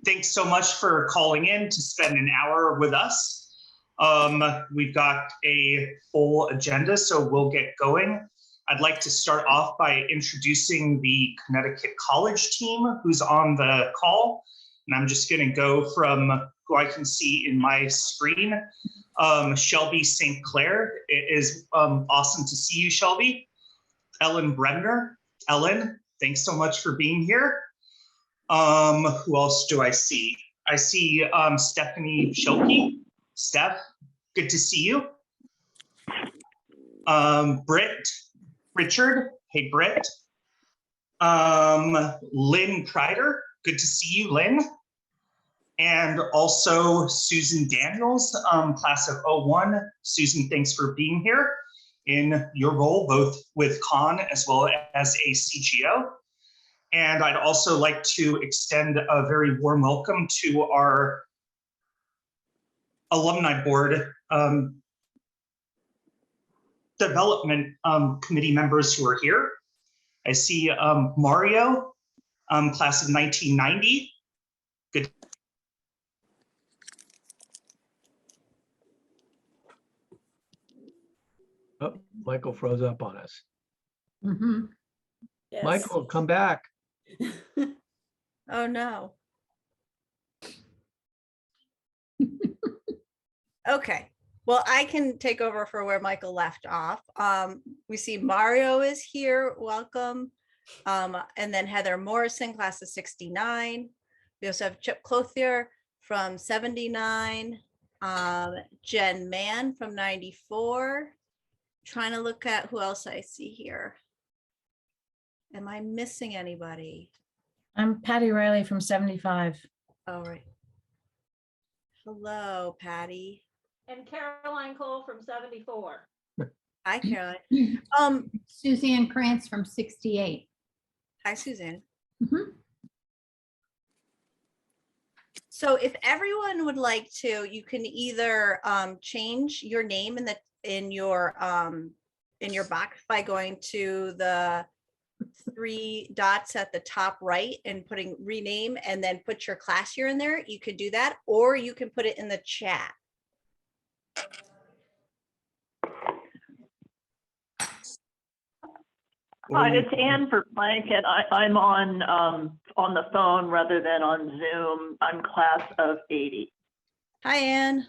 Thanks so much for calling in to spend an hour with us. We've got a full agenda, so we'll get going. I'd like to start off by introducing the Connecticut College team who's on the call. And I'm just going to go from who I can see in my screen. Shelby St. Clair. It is awesome to see you, Shelby. Ellen Bremner. Ellen, thanks so much for being here. Who else do I see? I see Stephanie Schilke. Steph, good to see you. Britt Richard. Hey, Britt. Lynn Kreider. Good to see you, Lynn. And also Susan Daniels, class of 01. Susan, thanks for being here in your role, both with Con as well as a CGO. And I'd also like to extend a very warm welcome to our alumni board development committee members who are here. I see Mario, class of 1990. Good. Oh, Michael froze up on us. Mm-hmm. Yes. Michael, come back. Oh no. Okay. Well, I can take over for where Michael left off. We see Mario is here. Welcome. And then Heather Morrison, class of 69. We also have Chip Clothier from 79. Jen Mann from 94. Trying to look at who else I see here. Am I missing anybody? I'm Patty Riley from 75. All right. Hello, Patty. And Caroline Cole from 74. Hi, Caroline. Suzanne Krantz from 68. Hi, Suzanne. Mhm. So if everyone would like to, you can either change your name in your box by going to the 3 dots at the top right and putting rename and then put your class year in there. You could do that, or you can put it in the chat. Hi, it's Anne for Frank, and I'm on the phone rather than on Zoom. I'm class of 80. Hi, Anne.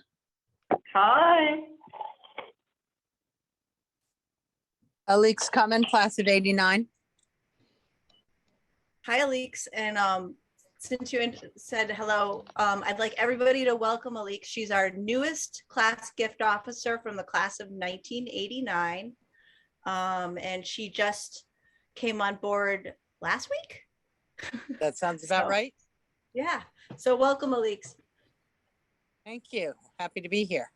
Hi. Alix Cummin, class of 89. Hi, Alix. And since you said hello, I'd like everybody to welcome Alix. She's our newest class gift officer from the class of 1989. And she just came on board last week. That sounds about So, right. Yeah. So welcome, Alix. Thank you. Happy to be here.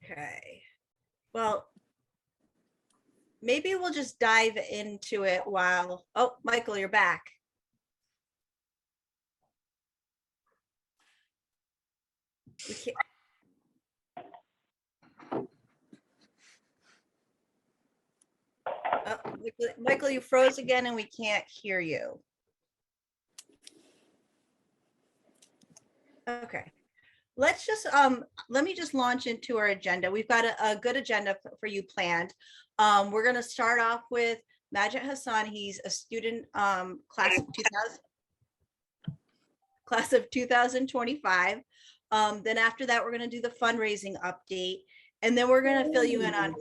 Okay. Well, maybe we'll just dive into it while, oh, Michael, you're back. We can't. Oh, Michael, you froze again and we can't hear you. Okay. Let's just, let me just launch into our agenda. We've got a good agenda for you planned. We're going to start off with Majid Hassan. He's a student, class of 2025. Then after that, we're going to do the fundraising update. And then we're going to fill you in on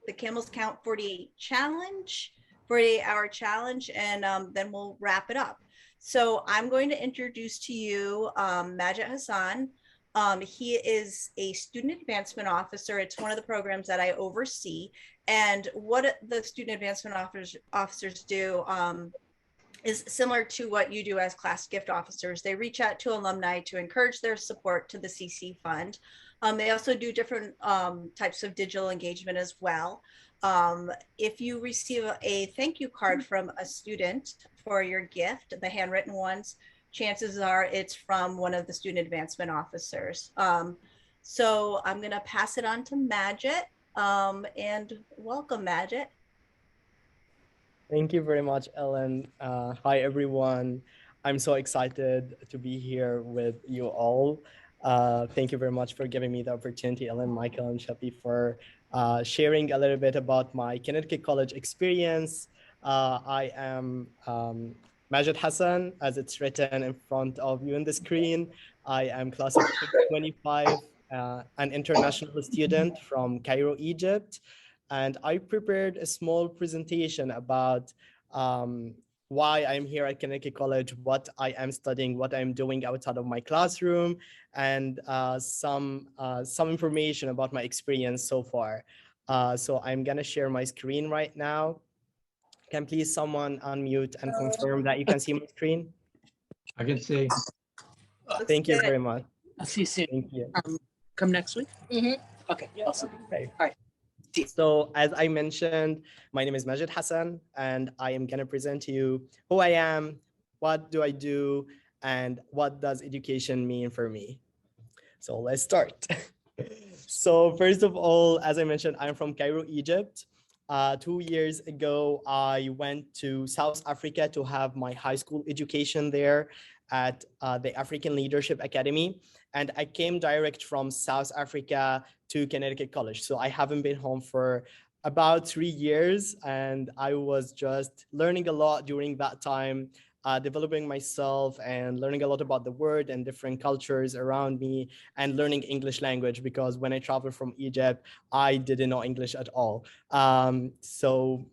the Camels Count 48 challenge, 48-hour challenge, and then we'll wrap it up. So I'm going to introduce to you Majid Hassan. He is a student advancement officer. It's one of the programs that I oversee. And what the student advancement officers do is similar to what you do as class gift officers. They reach out to alumni to encourage their support to the CC Fund. They also do different types of digital engagement as well. If you receive a thank you card from a student for your gift, the handwritten ones, chances are it's from one of the student advancement officers. So I'm going to pass it on to Majid, and welcome, Majid. Thank you very much, Ellen. Hi, everyone. I'm so excited to be here with you all. Thank you very much for giving me the opportunity, Ellen, Michael, and Shafi, for sharing a little bit about my Connecticut College experience. I am Majid Hassan, as it's written in front of you on the screen. I am class of 2025, an international student from Cairo, Egypt. And I prepared a small presentation about why I'm here at Connecticut College, what I am studying, what I'm doing outside of my classroom, and some information about my experience so far. So I'm gonna share my screen right now. Can please someone unmute and confirm that you can see my screen? I can see. Thank you good. very much. I'll see you soon. Thank you. Come next week? Okay, awesome. Okay. All right. So as I mentioned, my name is Majid Hassan, and I am gonna present to you who I am, what do I do, and what does education mean for me. So let's start. So first of all, as I mentioned, I'm from Cairo, Egypt. 2 years ago, I went to South Africa to have my high school education there at the African Leadership Academy. And I came direct from South Africa to Connecticut College. So I haven't been home for about 3 years, and I was just learning a lot during that time, developing myself and learning a lot about the world and different cultures around me, and learning English language, because when I traveled from Egypt, I didn't know English at all. So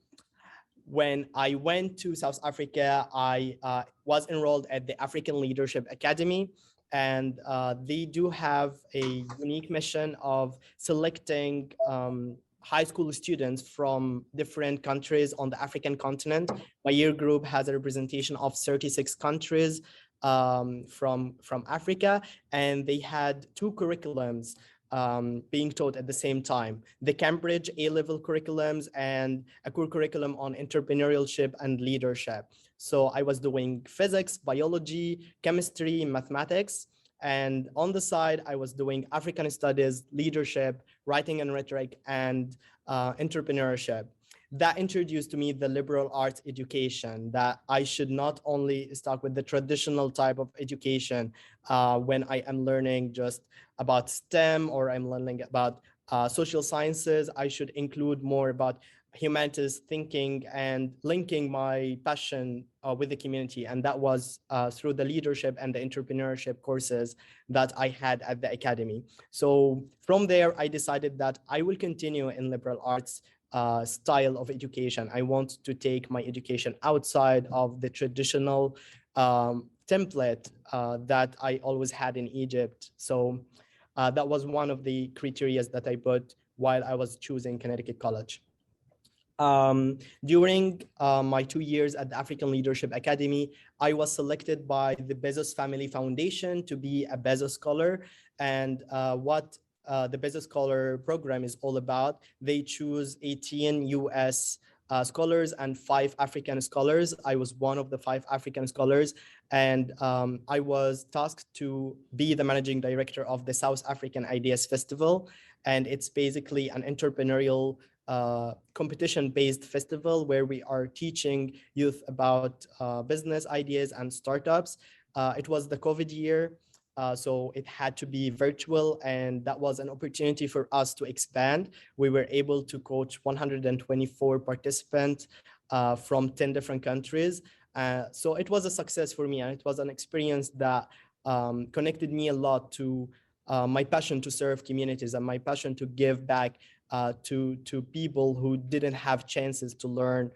when I went to South Africa, I was enrolled at the African Leadership Academy, and they do have a unique mission of selecting high school students from different countries on the African continent. My year group has a representation of 36 countries from Africa, and they had 2 curriculums being taught at the same time: the Cambridge A-level curriculums and a core curriculum on entrepreneurship and leadership. So I was doing physics, biology, chemistry, mathematics. And on the side, I was doing African studies, leadership, writing and rhetoric, and entrepreneurship. That introduced to me the liberal arts education, that I should not only start with the traditional type of education when I am learning just about STEM or I'm learning about social sciences. I should include more about humanities thinking and linking my passion with the community. And that was through the leadership and the entrepreneurship courses that I had at the academy. So from there, I decided that I will continue in liberal arts style of education. I want to take my education outside of the traditional template that I always had in Egypt. So that was one of the criteria that I put while I was choosing Connecticut College. During my 2 years at the African Leadership Academy, I was selected by the Bezos Family Foundation to be a Bezos Scholar. And what the Bezos Scholar program is all about, they choose 18 US scholars and 5 African scholars. I was one of the 5 African scholars, and I was tasked to be the managing director of the South African Ideas Festival. And it's basically an entrepreneurial competition-based festival where we are teaching youth about business ideas and startups. It was the COVID year, so it had to be virtual, and that was an opportunity for us to expand. We were able to coach 124 participants from 10 different countries. So it was a success for me, and it was an experience that connected me a lot to my passion to serve communities and my passion to give back to people who didn't have chances to learn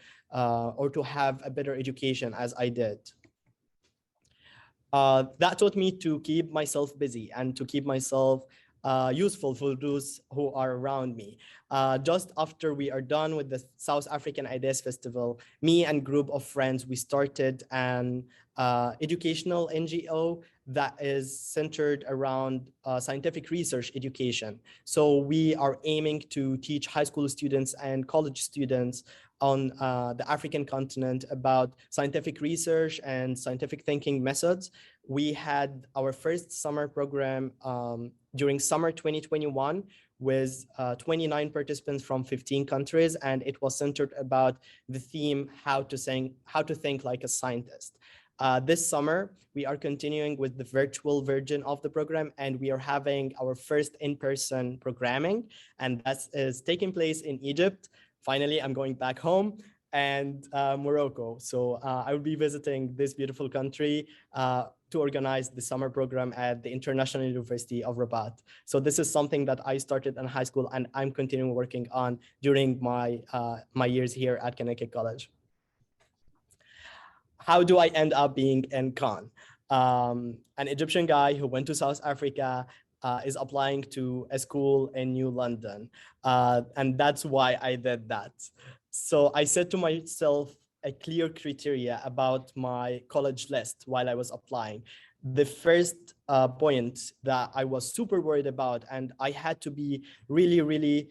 or to have a better education as I did. That taught me to keep myself busy and to keep myself useful for those who are around me. Just after we are done with the South African Ideas Festival, me and group of friends, we started an educational NGO that is centered around scientific research education. So we are aiming to teach high school students and college students on the African continent about scientific research and scientific thinking methods. We had our first summer program during summer 2021, with 29 participants from 15 countries, and it was centered about the theme, how to think like a scientist. This summer, we are continuing with the virtual version of the program, and we are having our first in-person programming, and that is taking place in Egypt. Finally, I'm going back home, and Morocco. So I will be visiting this beautiful country to organize the summer program at the International University of Rabat. So this is something that I started in high school, and I'm continuing working on during my years here at Connecticut College. How do I end up being in Cannes? An Egyptian guy who went to South Africa is applying to a school in New London. And that's why I did that. So I set to myself a clear criteria about my college list while I was applying. The first point that I was super worried about, and I had to be really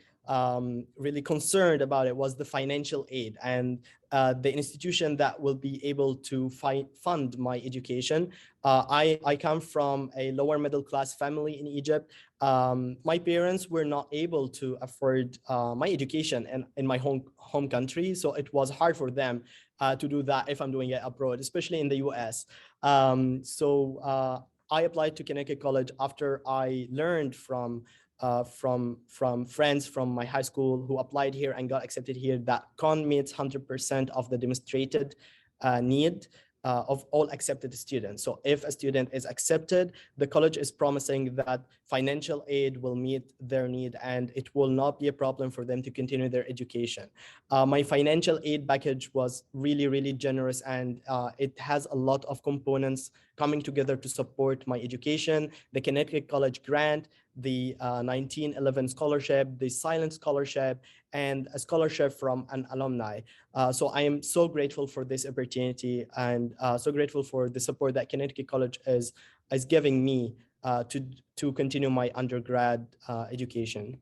concerned about it, was the financial aid and the institution that will be able to fund my education. I come from a lower middle class family in Egypt. My parents were not able to afford my education in my home country, so it was hard for them to do that if I'm doing it abroad, especially in the US. So I applied to Connecticut College after I learned from friends from my high school who applied here and got accepted here that Con meets 100% of the demonstrated need of all accepted students. So if a student is accepted, the college is promising that financial aid will meet their need and it will not be a problem for them to continue their education. My financial aid package was really generous, and it has a lot of components coming together to support my education: the Connecticut College grant, the 1911 scholarship, the silent scholarship, and a scholarship from an alumni. So I am so grateful for this opportunity, and so grateful for the support that Connecticut College is giving me to continue my undergrad education.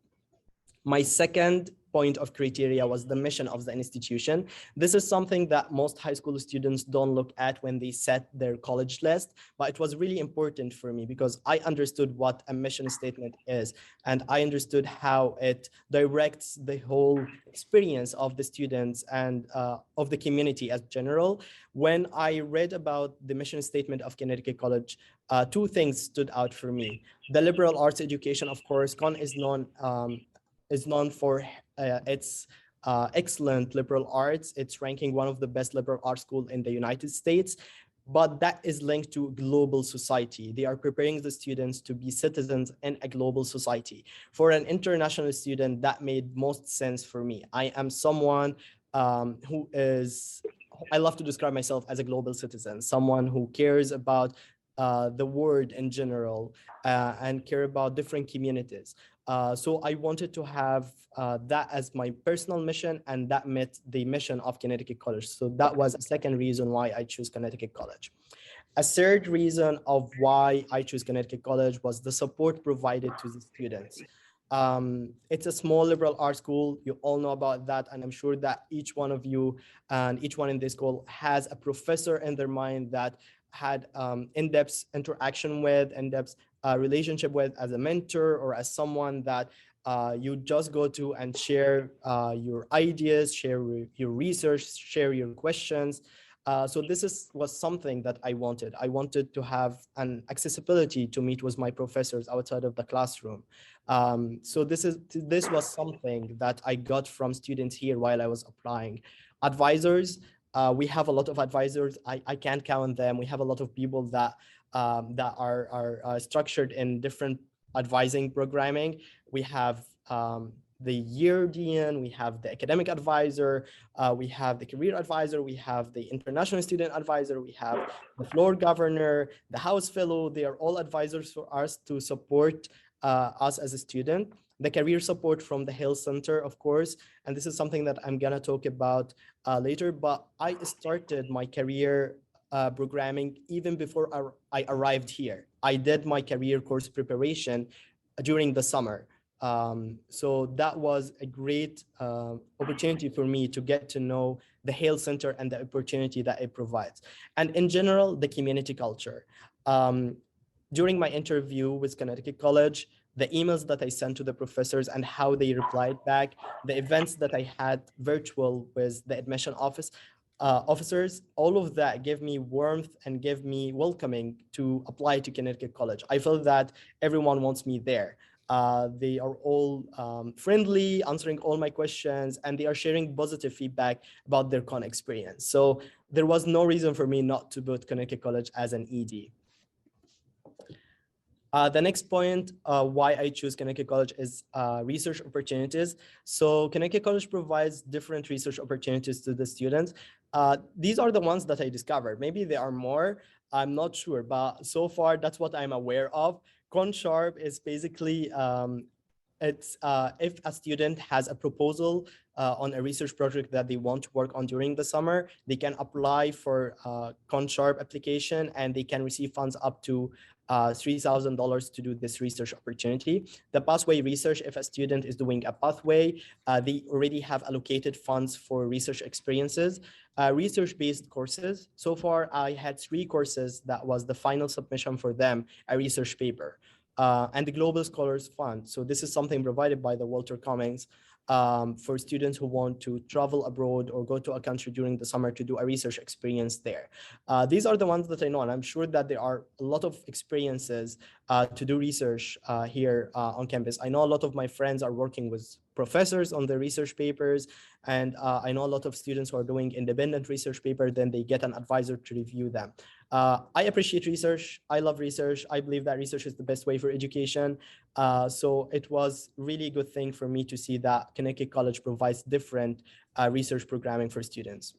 My second point of criteria was the mission of the institution. This is something that most high school students don't look at when they set their college list, but it was really important for me because I understood what a mission statement is, and I understood how it directs the whole experience of the students and of the community as general. When I read about the mission statement of Connecticut College, two things stood out for me. The liberal arts education, of course. Con is known for its excellent liberal arts. It's ranking one of the best liberal arts schools in the United States, but that is linked to global society. They are preparing the students to be citizens in a global society. For an international student, that made most sense for me. I am someone I love to describe myself as a global citizen, someone who cares about the world in general and care about different communities. So I wanted to have that as my personal mission, and that met the mission of Connecticut College. So that was a second reason why I chose Connecticut College. A third reason of why I chose Connecticut College was the support provided to the students. It's a small liberal arts school. You all know about that. And I'm sure that each one of you and each one in this call has a professor in their mind that had in-depth interaction with, in-depth relationship with as a mentor or as someone that you just go to and share your ideas, share your research, share your questions. So this was something that I wanted. I wanted to have an accessibility to meet with my professors outside of the classroom. So this was something that I got from students here while I was applying. Advisors, we have a lot of advisors. I can't count them. We have a lot of people that are structured in different advising programming. We have the year dean, we have the academic advisor, we have the career advisor, we have the international student advisor, we have the floor governor, the house fellow. They are all advisors for us to support us as a student. The career support from the Health Center, of course, and this is something that I'm gonna talk about later, but I started my career programming even before I arrived here. I did my career course preparation during the summer. So that was a great opportunity for me to get to know the Health Center and the opportunity that it provides. And in general, the community culture. During my interview with Connecticut College, the emails that I sent to the professors and how they replied back, the events that I had virtual with the admission officers, all of that gave me warmth and gave me welcoming to apply to Connecticut College. I felt that everyone wants me there. They are all friendly, answering all my questions, and they are sharing positive feedback about their con experience. So there was no reason for me not to put Connecticut College as an ED. The next point, why I choose Connecticut College, is research opportunities. So Connecticut College provides different research opportunities to the students. These are the ones that I discovered. Maybe there are more, I'm not sure, but so far that's what I'm aware of. ConSharp is basically, if a student has a proposal on a research project that they want to work on during the summer, they can apply for ConSharp application and they can receive funds up to $3,000 to do this research opportunity. The pathway research, if a student is doing a pathway, they already have allocated funds for research experiences. Research-based courses, so far I had 3 courses that was the final submission for them, a research paper. And the Global Scholars Fund. So this is something provided by the Walter Cummings for students who want to travel abroad or go to a country during the summer to do a research experience there. These are the ones that I know, and I'm sure that there are a lot of experiences to do research here on campus. I know a lot of my friends are working with professors on the research papers, and I know a lot of students who are doing independent research paper, then they get an advisor to review them. I appreciate research. I love research. I believe that research is the best way for education. So it was really a good thing for me to see that Connecticut College provides different research programming for students.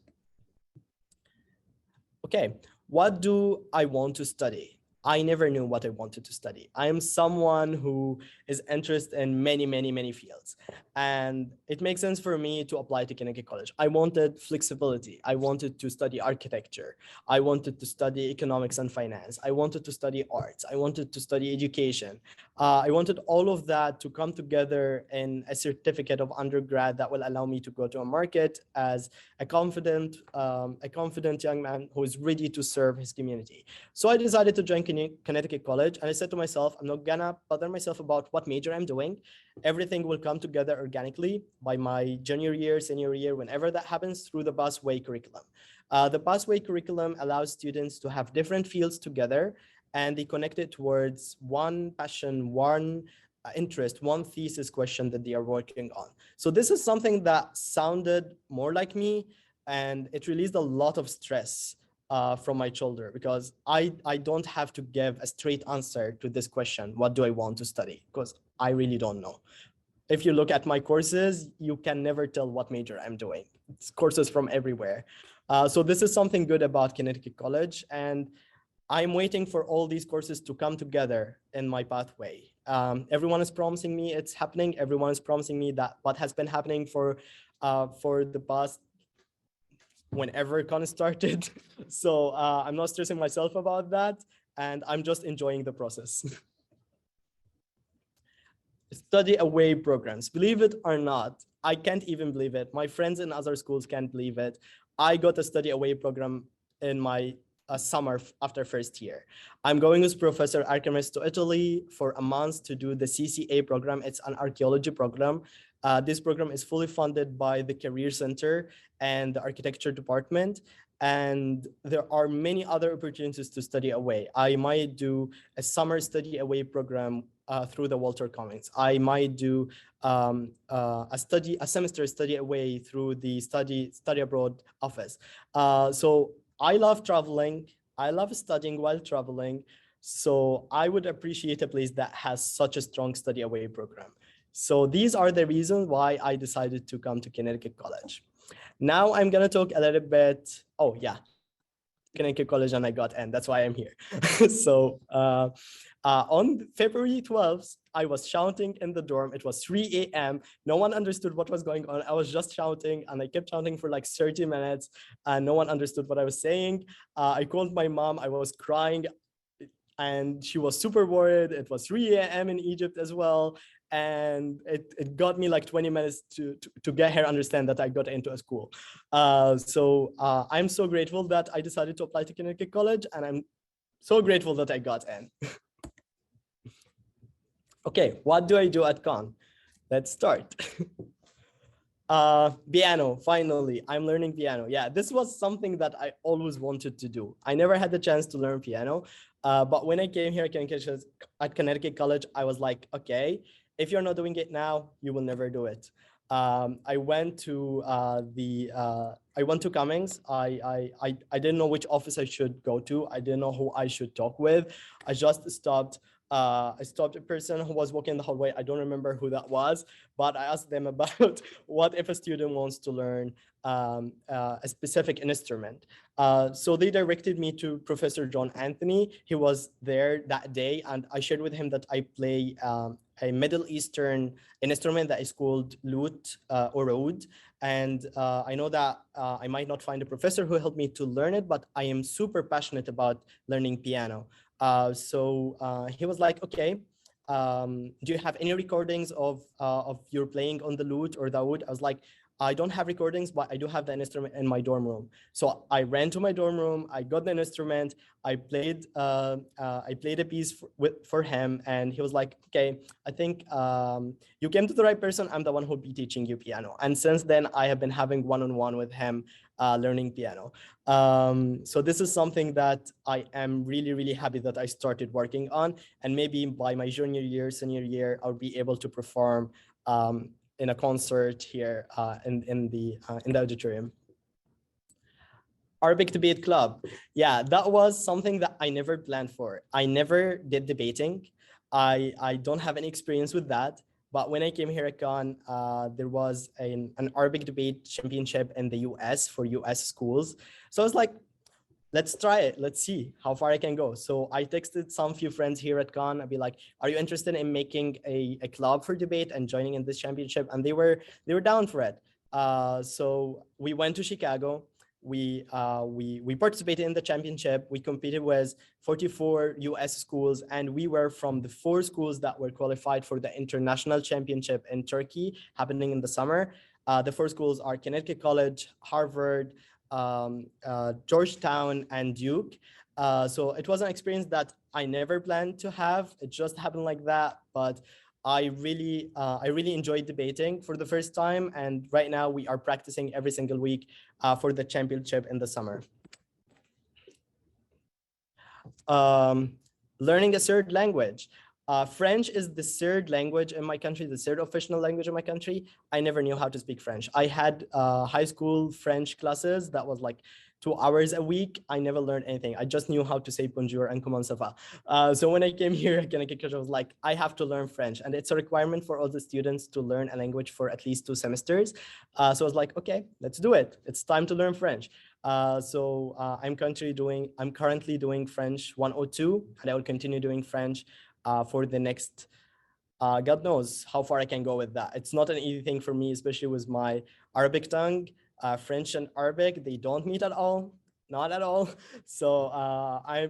Okay, what do I want to study? I never knew what I wanted to study. I am someone who is interested in many fields. And it makes sense for me to apply to Connecticut College. I wanted flexibility. I wanted to study architecture. I wanted to study economics and finance. I wanted to study arts. I wanted to study education. I wanted all of that to come together in a certificate of undergrad that will allow me to go to a market as a confident young man who is ready to serve his community. So I decided to join Connecticut College, and I said to myself, I'm not gonna bother myself about what major I'm doing. Everything will come together organically by my junior year, senior year, whenever that happens, through the pathway curriculum. The pathway curriculum allows students to have different fields together, and they connect it towards one passion, one interest, one thesis question that they are working on. So this is something that sounded more like me, and it released a lot of stress from my shoulder, because I don't have to give a straight answer to this question, what do I want to study? Because I really don't know. If you look at my courses, you can never tell what major I'm doing. It's courses from everywhere. So this is something good about Connecticut College, and I'm waiting for all these courses to come together in my pathway. Everyone is promising me it's happening. Everyone is promising me that what has been happening for the past whenever con started. So I'm not stressing myself about that, and I'm just enjoying the process. Study away programs, believe it or not, I can't even believe it. My friends in other schools can't believe it. I got a study away program in my summer after first year. I'm going with Professor Archimedes to Italy for a month to do the CCA program. It's an archaeology program. This program is fully funded by the Career Center and the Architecture Department. And there are many other opportunities to study away. I might do a summer study away program through the Walter Cummings. I might do a semester study away through the study abroad office. So I love traveling. I love studying while traveling. So I would appreciate a place that has such a strong study away program. So these are the reasons why I decided to come to Connecticut College. Now I'm gonna talk a little bit, oh yeah, Connecticut College, and I got in, that's why I'm here. So on February 12th, I was shouting in the dorm. It was 3 a.m. No one understood what was going on. I was just shouting, and I kept shouting for like 30 minutes, and no one understood what I was saying. I called my mom. I was crying, and she was super worried. It was 3 a.m. in Egypt as well. And it got me like 20 minutes to get her understand that I got into a school. So I'm so grateful that I decided to apply to Connecticut College, and I'm so grateful that I got in. Okay, what do I do at Con? Let's start. Piano, finally, I'm learning piano. Yeah, this was something that I always wanted to do. I never had the chance to learn piano, but when I came here at Connecticut College, I was like, okay, if you're not doing it now, you will never do it. I went to Cummings. I didn't know which office I should go to. I didn't know who I should talk with. I just stopped. I stopped a person who was walking in the hallway. I don't remember who that was, but I asked them about what if a student wants to learn a specific instrument. So they directed me to Professor John Anthony. He was there that day, and I shared with him that I play a Middle Eastern instrument that is called lute or oud. And I know that I might not find a professor who helped me to learn it, but I am super passionate about learning piano. So he was like, okay, do you have any recordings of your playing on the lute or the oud? I was like, I don't have recordings, but I do have the instrument in my dorm room. So I ran to my dorm room. I got the instrument. I played a piece for him, and he was like, "Okay, I think you came to the right person. I'm the one who'll be teaching you piano." And since then, I have been having one-on-one with him, learning piano. So this is something that I am really, really happy that I started working on, and maybe by my junior year, senior year, I'll be able to perform in a concert here in the auditorium. Arabic Debate Club. Yeah, that was something that I never planned for. I never did debating. I don't have any experience with that. But when I came here at Con, there was an Arabic debate championship in the US for US schools. So I was like, let's try it. Let's see how far I can go. So I texted some few friends here at Con. I'd be like, are you interested in making a club for debate and joining in this championship? And they were down for it. So we went to Chicago. We participated in the championship. We competed with 44 US schools, and we were from the 4 schools that were qualified for the international championship in Turkey happening in the summer. The 4 schools are Connecticut College, Harvard, Georgetown, and Duke. So it was an experience that I never planned to have. It just happened like that. But I really enjoyed debating for the first time. And right now we are practicing every single week for the championship in the summer. Learning a third language. French is the 3rd language in my country, the 3rd official language in my country. I never knew how to speak French. I had high school French classes that was like 2 hours a week. I never learned anything. I just knew how to say bonjour and comment ça va. So when I came here, I was like, I have to learn French. And it's a requirement for all the students to learn a language for at least 2 semesters. So I was like, okay, let's do it. It's time to learn French. So I'm currently doing French 102, and I will continue doing French for the next, God knows how far I can go with that. It's not an easy thing for me, especially with my Arabic tongue. French and Arabic, they don't meet at all, not at all. So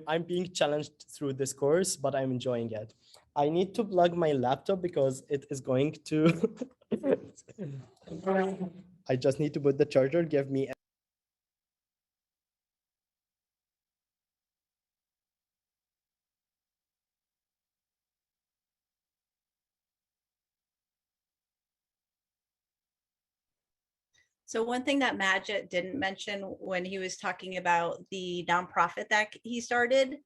I'm being challenged through this course, but I'm enjoying it. I need to plug my laptop because it is going to, I just need to put the charger, give me So one thing that Majid didn't mention when he was talking about the nonprofit that he started,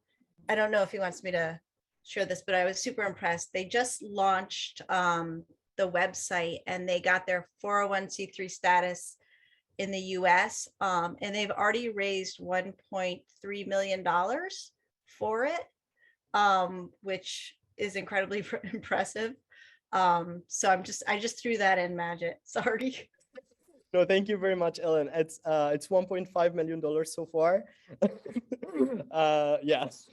I don't know if he wants me to share this, but I was super impressed. They just launched the website, and they got their 401c3 status in the US, and they've already raised $1.3 million for it, which is incredibly impressive. So I just threw that in, Majid. Sorry. No, thank you very much, Ellen. It's $1.5 million so far. Yes.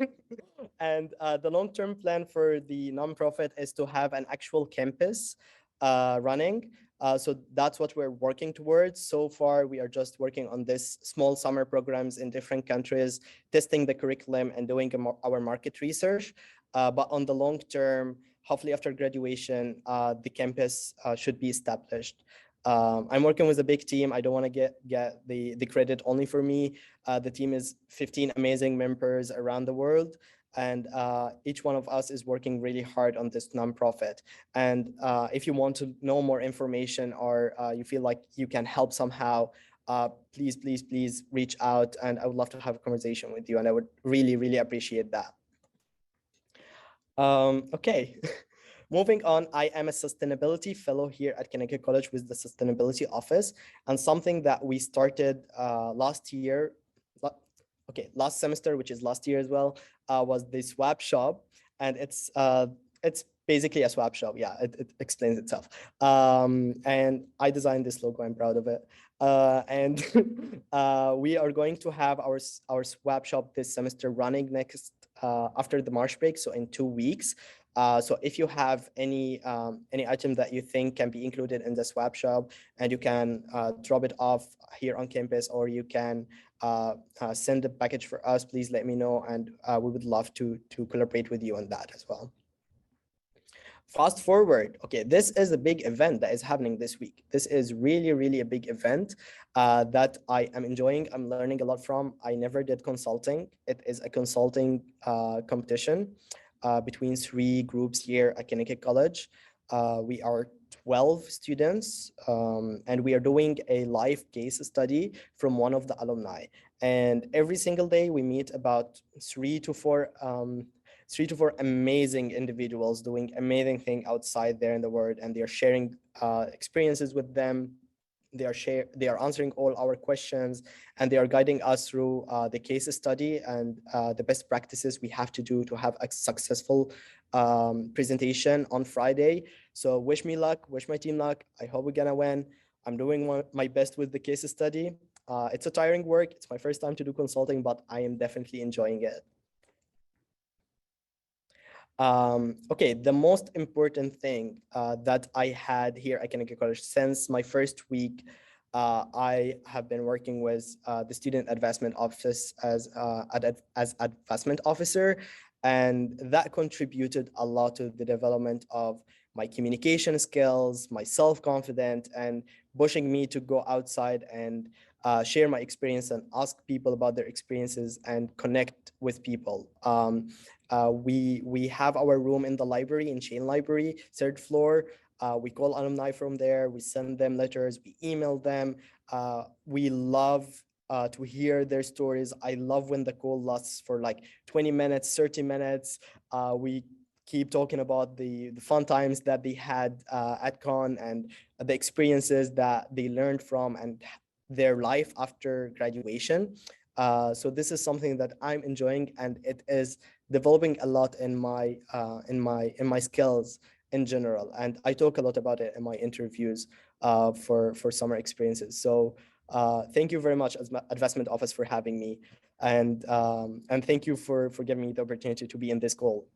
And the long-term plan for the nonprofit is to have an actual campus running. So that's what we're working towards. So far, we are just working on this small summer programs in different countries, testing the curriculum and doing our market research. But on the long term, hopefully after graduation, the campus should be established. I'm working with a big team. I don't want to get the credit only for me. The team is 15 amazing members around the world. and each one of us is working really hard on this nonprofit. And if you want to know more information, or you feel like you can help somehow, please, please, please reach out, and I would love to have a conversation with you, and I would really, really appreciate that. Okay. Moving on, I am a sustainability fellow here at Connecticut College with the Sustainability Office, and something that we started last year, last semester, which is last year as well, was the swap shop, and it's basically a swap shop. Yeah, it explains itself. And I designed this logo. I'm proud of it. And we are going to have our swap shop this semester running next after the March break, so in 2 weeks. So if you have any item that you think can be included in the swap shop, and you can drop it off here on campus, or you can send a package for us, please let me know, and we would love to collaborate with you on that as well. Fast forward. Okay, this is a big event that is happening this week. This is really, really a big event that I am enjoying. I'm learning a lot from. I never did consulting. It is a consulting competition between 3 groups here at Connecticut College. We are 12 students, and we are doing a live case study from one of the alumni. And every single day we meet about 3 to 4 amazing individuals doing amazing thing outside there in the world, and they are sharing experiences with them. They are answering all our questions, and they are guiding us through the case study and the best practices we have to do to have a successful presentation on Friday. So wish me luck, wish my team luck. I hope we're gonna win. I'm doing my best with the case study. It's a tiring work. It's my first time to do consulting, but I am definitely enjoying it. Okay, the most important thing that I had here at Connecticut College since my first week, I have been working with the Student Advancement Office as advancement officer, and that contributed a lot to the development of my communication skills, my self-confidence, and pushing me to go outside and share my experience and ask people about their experiences and connect with people. We have our room in the library, in Chain Library, 3rd floor. We call alumni from there. We send them letters. We email them. We love to hear their stories. I love when the call lasts for like 20 minutes, 30 minutes. We keep talking about the fun times that they had at Con, and the experiences that they learned from, and their life after graduation. So this is something that I'm enjoying, and it is developing a lot in my skills in general. And I talk a lot about it in my interviews for summer experiences. So thank you very much, Advancement Office, for having me, and thank you for giving me the opportunity to be in this call.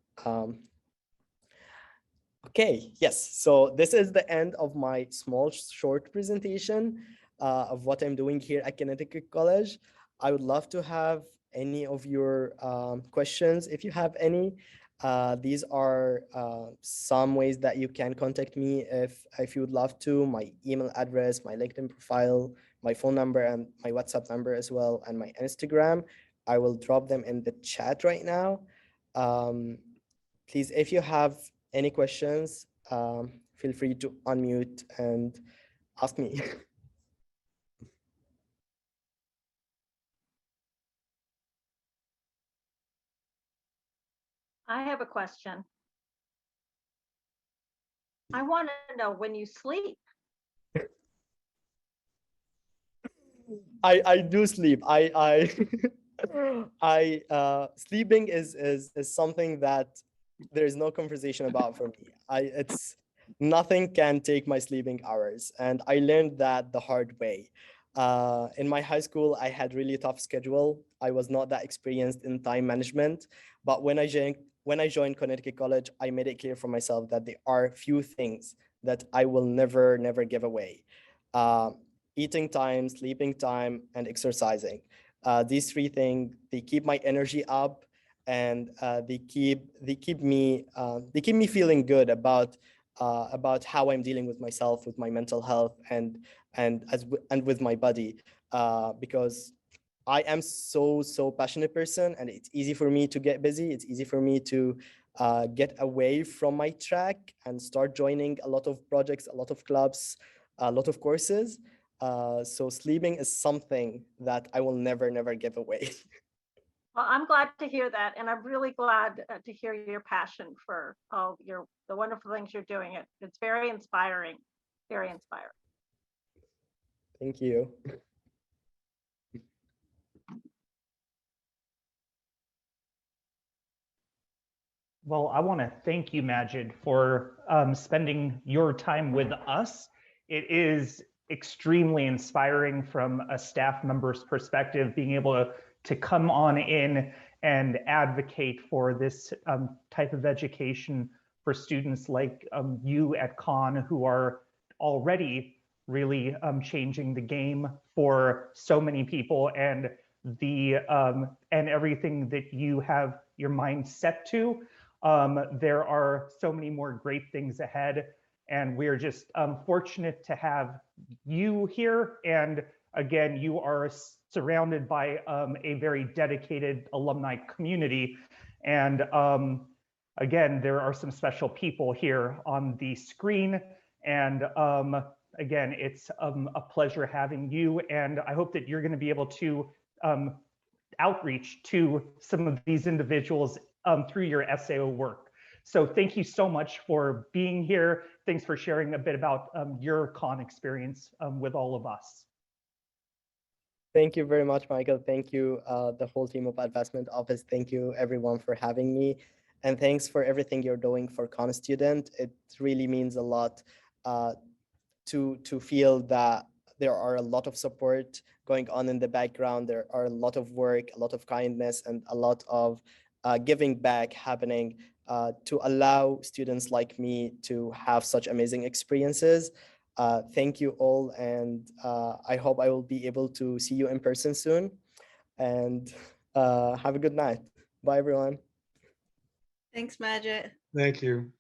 Okay, yes. So this is the end of my small, short presentation of what I'm doing here at Connecticut College. I would love to have any of your questions, if you have any. These are some ways that you can contact me if you would love to. My email address, my LinkedIn profile, my phone number, and my WhatsApp number as well, and my Instagram. I will drop them in the chat right now. Please, if you have any questions, feel free to unmute and ask me. I have a question. I want to know when you sleep. I do sleep. I sleeping is something that there is no conversation about for me. It's nothing can take my sleeping hours, and I learned that the hard way. In my high school, I had really tough schedule. I was not that experienced in time management, but when I joined Connecticut College, I made it clear for myself that there are few things that I will never give away. Eating time, sleeping time, and exercising. These 3 things, they keep my energy up, and they keep me feeling good about how I'm dealing with myself, with my mental health, and with my body, because I am so passionate person, and it's easy for me to get busy. It's easy for me to get away from my track and start joining a lot of projects, a lot of clubs, a lot of courses. So sleeping is something that I will never give away. Well, I'm glad to hear that, and I'm really glad to hear your passion for all the wonderful things you're doing. It's very inspiring, very inspiring. Thank you. Well, I want to thank you, Majid, for spending your time with us. It is extremely inspiring from a staff member's perspective, being able to come on in and advocate for this type of education for students like you at Khan, who are already really changing the game for so many people, and and everything that you have your mind set to. There are so many more great things ahead, and we're just fortunate to have you here. And again, you are surrounded by a very dedicated alumni community. And again, there are some special people here on the screen. And again, it's a pleasure having you. And I hope that you're going to be able to outreach to some of these individuals through your SAO work. So thank you so much for being here. Thanks for sharing a bit about your Khan experience with all of us. Thank you very much, Michael. Thank you, the whole team of Advancement Office. Thank you, everyone, for having me. And thanks for everything you're doing for Khan Student. It really means a lot to feel that there are a lot of support going on in the background. There are a lot of work, a lot of kindness, and a lot of giving back happening to allow students like me to have such amazing experiences. Thank you all, and I hope I will be able to see you in person soon. And have a good night. Bye, everyone. Thanks, Majid. Thank you.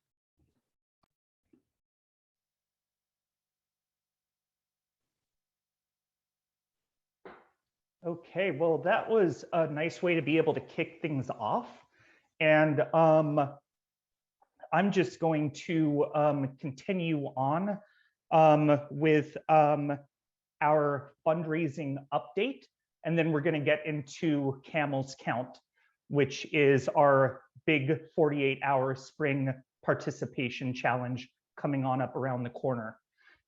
Okay, well, that was a nice way to be able to kick things off. And I'm just going to continue on with our fundraising update. And then we're going to get into Camel's Count, which is our big 48-hour spring participation challenge coming on up around the corner.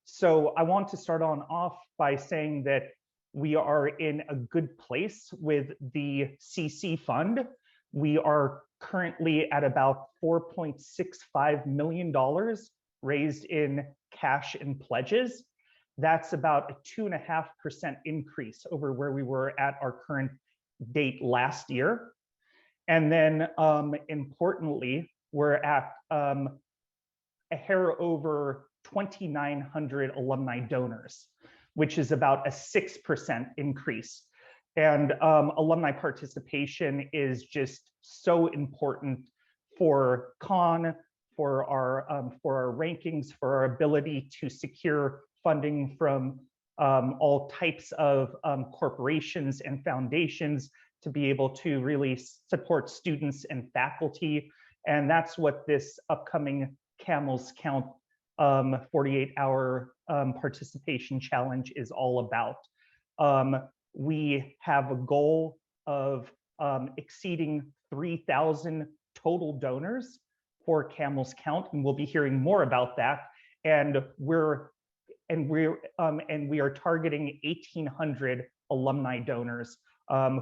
So I want to start on off by saying that we are in a good place with the CC fund. We are currently at about $4.65 million raised in cash and pledges. That's about a 2.5% increase over where we were at our current date last year. And then importantly, we're at a hair over 2,900 alumni donors, which is about a 6% increase. And alumni participation is just so important for Khan, for our rankings, for our ability to secure funding from all types of corporations and foundations to be able to really support students and faculty. And that's what this upcoming Camel's Count 48-hour participation challenge is all about. We have a goal of exceeding 3,000 total donors for Camel's Count, and we'll be hearing more about that. And we are targeting 1,800 alumni donors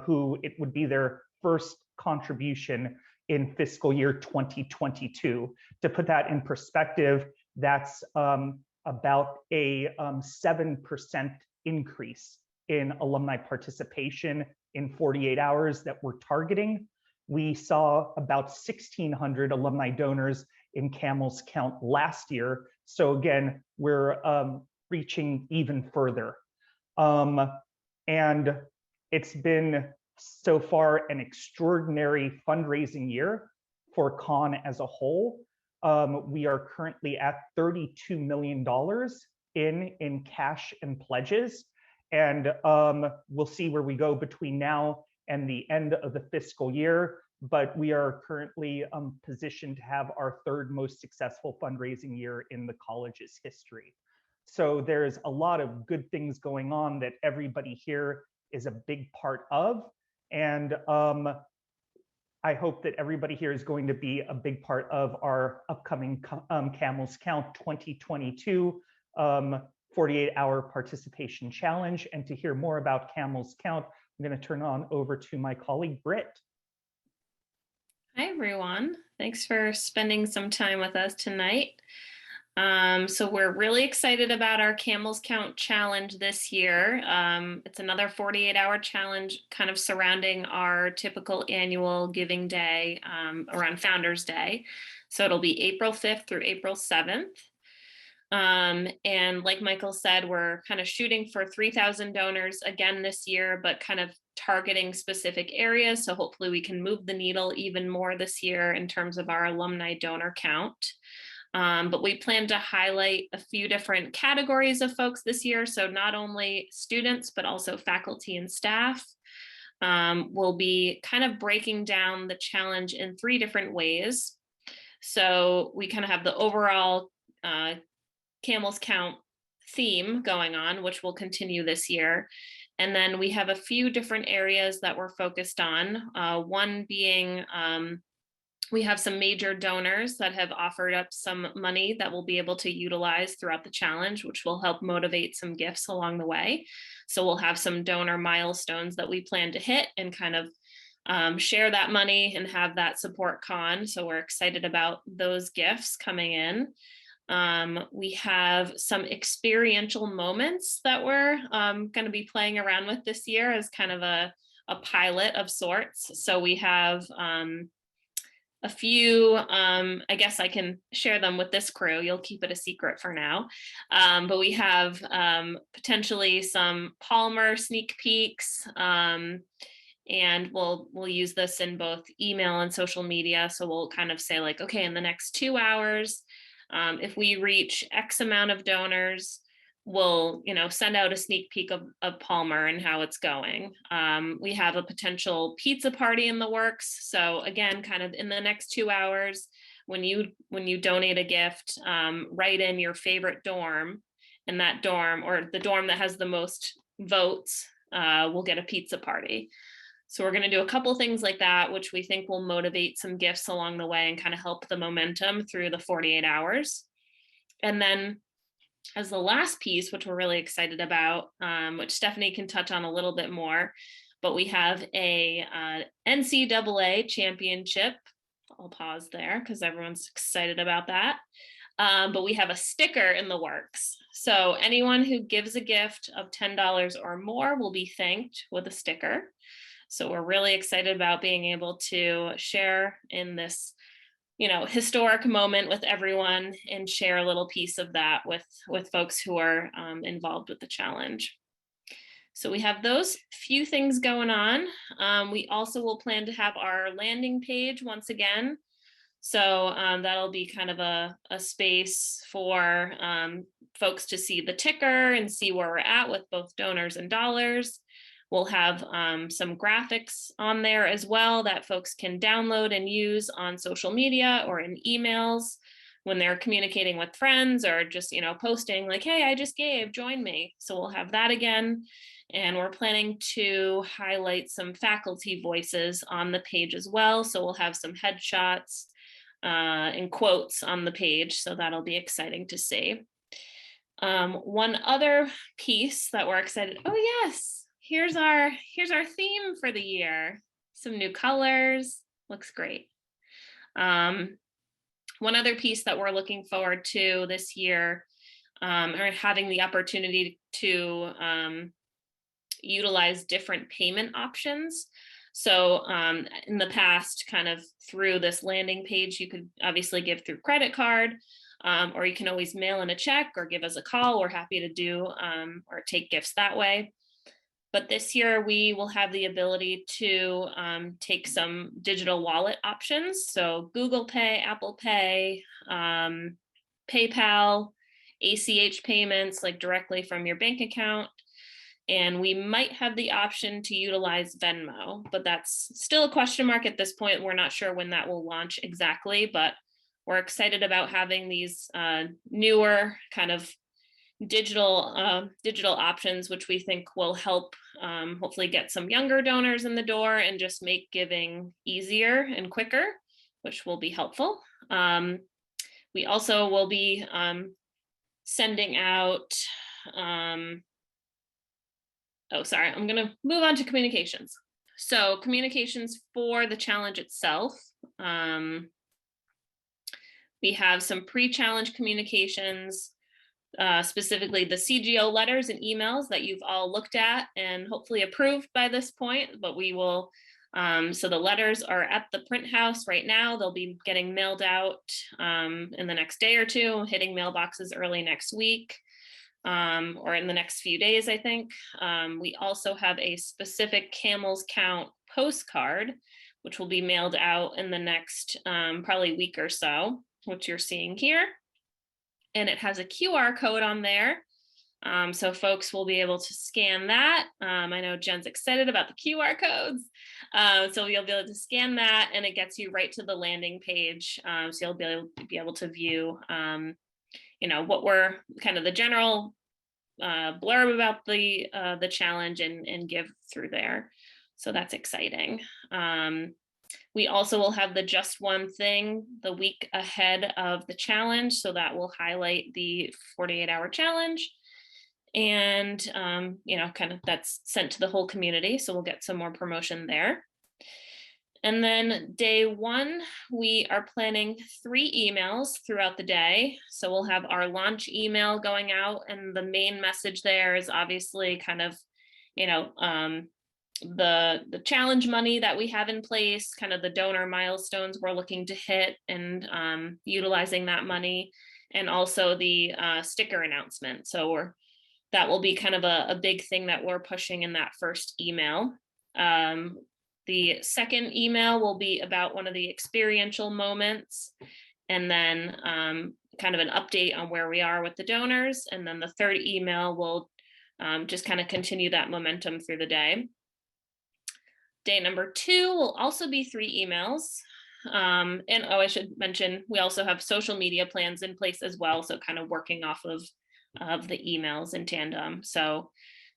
who it would be their first contribution in fiscal year 2022. To put that in perspective, that's about a 7% increase in alumni participation in 48 hours that we're targeting. We saw about 1,600 alumni donors in Camel's Count last year. So again, we're reaching even further. And it's been so far an extraordinary fundraising year for Khan as a whole. We are currently at $32 million in cash and pledges. And we'll see where we go between now and the end of the fiscal year. But we are currently positioned to have our third most successful fundraising year in the college's history. So there's a lot of good things going on that everybody here is a big part of. And I hope that everybody here is going to be a big part of our upcoming Camels Count 2022 48-hour participation challenge. And to hear more about Camels Count, I'm going to turn on over to my colleague, Britt. Hi, everyone. Thanks for spending some time with us tonight. So we're really excited about our Camels Count challenge this year. It's another 48-hour challenge kind of surrounding our typical annual giving day around Founders Day. So it'll be April 5th through April 7th. And like Michael said, we're kind of shooting for 3,000 donors again this year, but kind of targeting specific areas. So hopefully we can move the needle even more this year in terms of our alumni donor count. But we plan to highlight a few different categories of folks this year. So not only students, but also faculty and staff. We'll be kind of breaking down the challenge in 3 different ways. So we kind of have the overall Camels Count theme going on, which will continue this year. And then we have a few different areas that we're focused on. One being we have some major donors that have offered up some money that we'll be able to utilize throughout the challenge, which will help motivate some gifts along the way. So we'll have some donor milestones that we plan to hit and kind of share that money and have that support con. So we're excited about those gifts coming in. We have some experiential moments that we're going to be playing around with this year as kind of a pilot of sorts. So we have a few, I guess I can share them with this crew. You'll keep it a secret for now. But we have potentially some Palmer sneak peeks, and we'll use this in both email and social media. So we'll kind of say like, okay, in the next 2 hours, if we reach X amount of donors, we'll send out a sneak peek of Palmer and how it's going. We have a potential pizza party in the works. So again, kind of in the next 2 hours, when you donate a gift, write in your favorite dorm, and that dorm, or the dorm that has the most votes, will get a pizza party. So we're going to do a couple things like that, which we think will motivate some gifts along the way and kind of help the momentum through the 48 hours. And then as the last piece, which we're really excited about, which Stephanie can touch on a little bit more, but we have a NCAA championship. I'll pause there because everyone's excited about that. But we have a sticker in the works. So anyone who gives a gift of $10 or more will be thanked with a sticker. So we're really excited about being able to share in this, historic moment with everyone and share a little piece of that with folks who are involved with the challenge. So we have those few things going on. We also will plan to have our landing page once again. So that'll be kind of a space for folks to see the ticker and see where we're at with both donors and dollars. We'll have some graphics on there as well that folks can download and use on social media or in emails when they're communicating with friends or just, posting like, hey, I just gave, join me. So we'll have that again. And we're planning to highlight some faculty voices on the page as well. So we'll have some headshots and quotes on the page. So that'll be exciting to see. One other piece that we're excited. Oh, yes. Here's our theme for the year. Some new colors, looks great. One other piece that we're looking forward to this year, or having the opportunity to utilize different payment options. So in the past, kind of through this landing page, you could obviously give through credit card, or you can always mail in a check or give us a call. We're happy to do or take gifts that way. But this year we will have the ability to take some digital wallet options. So Google Pay, Apple Pay, PayPal, ACH payments, like directly from your bank account. And we might have the option to utilize Venmo, but that's still a question mark at this point. We're not sure when that will launch exactly, but we're excited about having these newer kind of digital options, which we think will help hopefully get some younger donors in the door and just make giving easier and quicker, which will be helpful. We also will be sending out, oh, sorry, I'm going to move on to communications. So communications for the challenge itself. We have some pre-challenge communications, specifically the CGO letters and emails that you've all looked at and hopefully approved by this point, but we will, so the letters are at the print house right now. They'll be getting mailed out in the next day or two, hitting mailboxes early next week. Or in the next few days, I think. We also have a specific Camels Count postcard, which will be mailed out in the next probably week or so, which you're seeing here. And it has a QR code on there. So folks will be able to scan that. I know Jen's excited about the QR codes. So you'll be able to scan that and it gets you right to the landing page. So you'll be able to view what we're kind of the general blurb about the challenge and give through there. So that's exciting. We also will have the Just One Thing the week ahead of the challenge. So that will highlight the 48-hour challenge. And, kind of that's sent to the whole community. So we'll get some more promotion there. And then day one, we are planning 3 emails throughout the day. So we'll have our launch email going out, and the main message there is obviously kind of, the challenge money that we have in place, kind of the donor milestones we're looking to hit, and utilizing that money, and also the sticker announcement. So that will be kind of a big thing that we're pushing in that first email. The second email will be about one of the experiential moments, and then kind of an update on where we are with the donors. And then the third email will just kind of continue that momentum through the day. Day number 2 will also be 3 emails. And I should mention, we also have social media plans in place as well. So kind of working off of the emails in tandem. So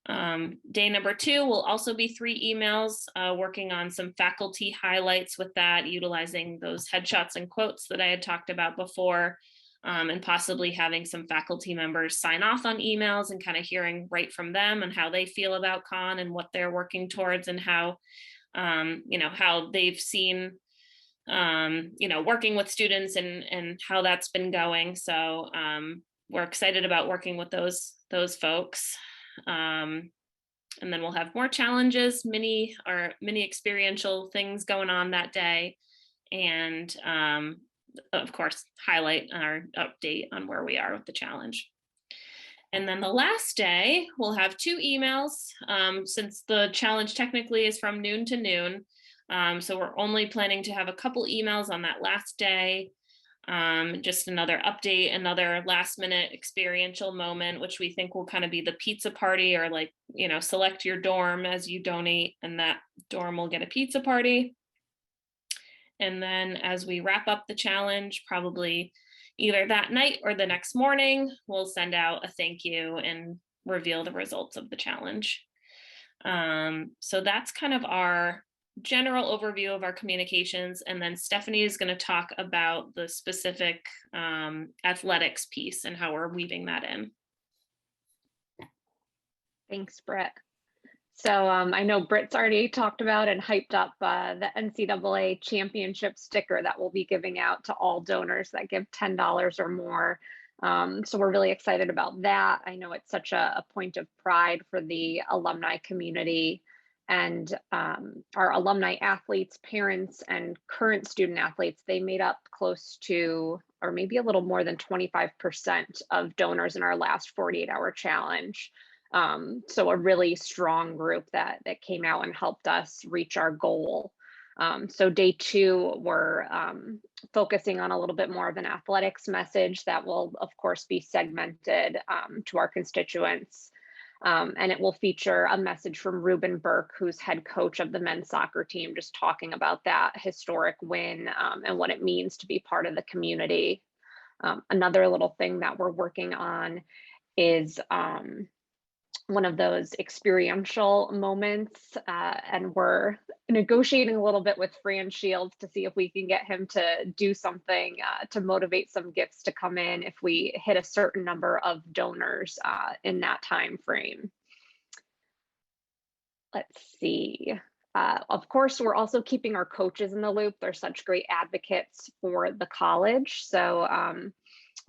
day number 2 will also be 3 emails, working on some faculty highlights with that, utilizing those headshots and quotes that I had talked about before, and possibly having some faculty members sign off on emails and kind of hearing right from them and how they feel about CON and what they're working towards, and how, how they've seen, working with students and how that's been going. So we're excited about working with those folks. And then we'll have more challenges, mini experiential things going on that day. And of course, highlight our update on where we are with the challenge. And then the last day, we'll have 2 emails, since the challenge technically is from noon to noon. So we're only planning to have a couple emails on that last day. Just another update, another last minute experiential moment, which we think will kind of be the pizza party, or like, select your dorm as you donate, and that dorm will get a pizza party. And then as we wrap up the challenge, probably either that night or the next morning, we'll send out a thank you and reveal the results of the challenge. So that's kind of our general overview of our communications. And then Stephanie is going to talk about the specific athletics piece and how we're weaving that in. Thanks, Britt. So I know Britt's already talked about and hyped up the NCAA championship sticker that we'll be giving out to all donors that give $10 or more. So we're really excited about that. I know it's such a point of pride for the alumni community, and our alumni athletes, parents, and current student athletes. They made up close to, or maybe a little more than 25% of donors in our last 48-hour challenge. So a really strong group that came out and helped us reach our goal. So day 2, we're focusing on a little bit more of an athletics message that will, of course, be segmented to our constituents. And it will feature a message from Ruben Burke, who's head coach of the men's soccer team, just talking about that historic win and what it means to be part of the community. Another little thing that we're working on is one of those experiential moments, and we're negotiating a little bit with Fran Shields to see if we can get him to do something to motivate some gifts to come in if we hit a certain number of donors in that time frame. Let's see. Of course, we're also keeping our coaches in the loop. They're such great advocates for the college. So